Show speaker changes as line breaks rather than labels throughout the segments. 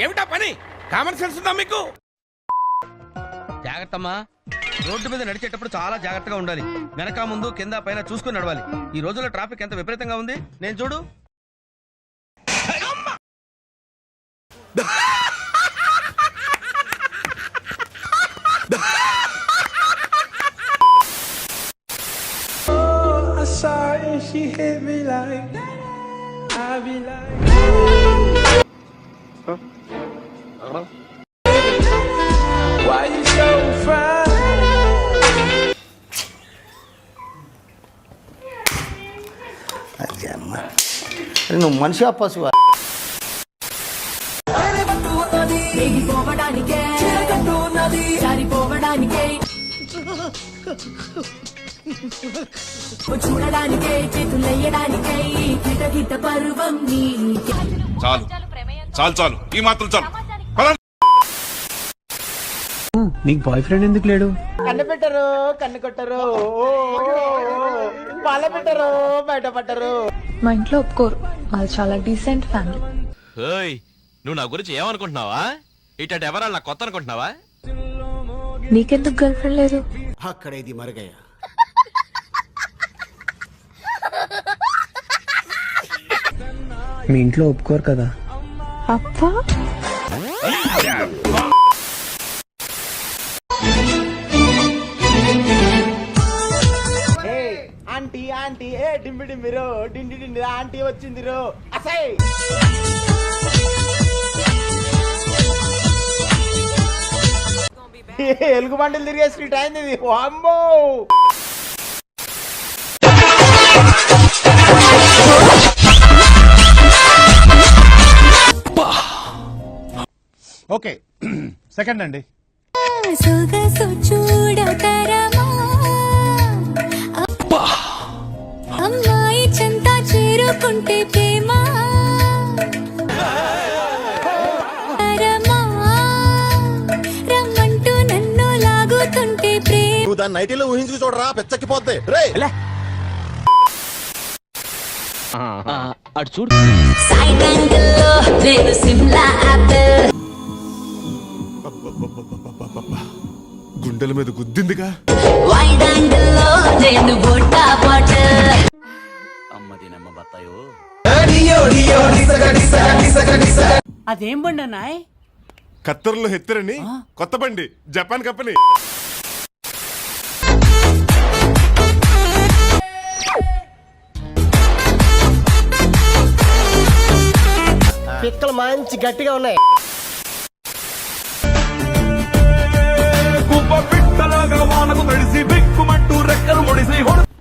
ఏమిటా పని? Common sense ఉందా మీకు?
జాగ్రత్తమ్మా, రోడ్డు మీద నడిచేటప్పుడు చాలా జాగ్రత్తగా ఉండాలి. వెనక ముందు కింద పైన చూసుకుని నడవాలి. ఈ రోజుల్లో ట్రాఫిక్ ఎంత విపరీతంగా ఉంది, నేను చూడు.
నువ్వు మనిషి పశువా?
చూడడానికే చేతులయ్యడానికే కిటకిట పర్వం
చాలు చాలు చాలు, ఈ మాత్రం చాలు.
నీకు బాయ్ ఫ్రెండ్ ఎందుకు లేడు?
కన్ను పెట్టరు, కన్ను కొట్టరు, పాల పెట్టరు, బయట పట్టరు.
మా ఇంట్లో ఒప్పుకోరు, వాళ్ళు చాలా డీసెంట్ ఫ్యామిలీ.
నువ్వు నా గురించి ఏమనుకుంటున్నావా? ఇటు ఎవరా నా కొత్త అనుకుంటున్నావా?
నీకెందుకు గర్ల్ ఫ్రెండ్ లేదు?
అక్కడ ఇది మరుగయ్యా.
మీ ఇంట్లో ఒప్పుకోరు కదా?
అప్పా
ఆంటీ ఆంటీ ఏ డింబి డింబిరో డిండి డిండి ఆంటీ వచ్చిందిరో. అసై ఎలుగు బండలు తిరిగే స్ట్రీట్ అయింది ఇది. అమ్మో,
ఓకే సెకండ్ అండి.
అమ్మాయి చెంత చేరుకుంటే ప్రేమ రమ్మంటూ నన్ను లాగుతుంటే ప్రేమ.
నువ్వు దాన్ని నైటీలో ఊహించుకు చూడరా, పెచ్చక్కిపోద్ది. రే
అటు చూడు.
నేను సిమ్లా యాపిల్.
గుండెల మీద గుద్దిందిగా.
వైడ్ యాంగిల్లో నేను బొట్టా బాటిల్.
అమ్మదినమ్మ బత్తాయో.
అదేం బండి అన్నాయ్?
ఖత్తర్లో హెత్తరని కొత్త బండి, జపాన్ కంపెనీ.
పిక్కలు మంచి గట్టిగా ఉన్నాయి.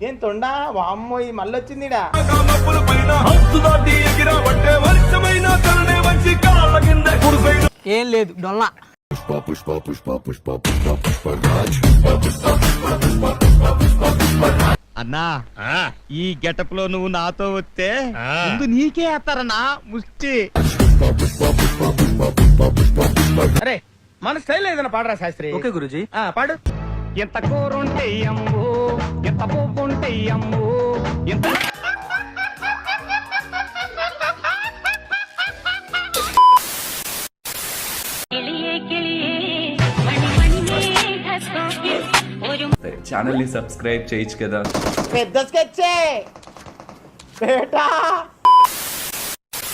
ఏం తొండా వామ్మో, ఇది మళ్ళీ వచ్చింది.
ఏం లేదు డొల్లా.
అన్నా, ఈ గెటప్ లో నువ్వు నాతో వస్తే ముందు నీకే వేస్తారన్నా ముష్టి.
అరే మన స్టైల్ ఏదైనా పాడరా శాస్త్రి?
ఓకే గురుజీ,
పాడు.
ఎంత కూరుంటే అమ్ము, ఎంత పువ్వుంటే అమ్ము, ఎంత
ఛానల్ ని సబ్స్క్రైబ్ చేయొచ్చు కదా.
పెద్ద స్కెచ్చే బేటా.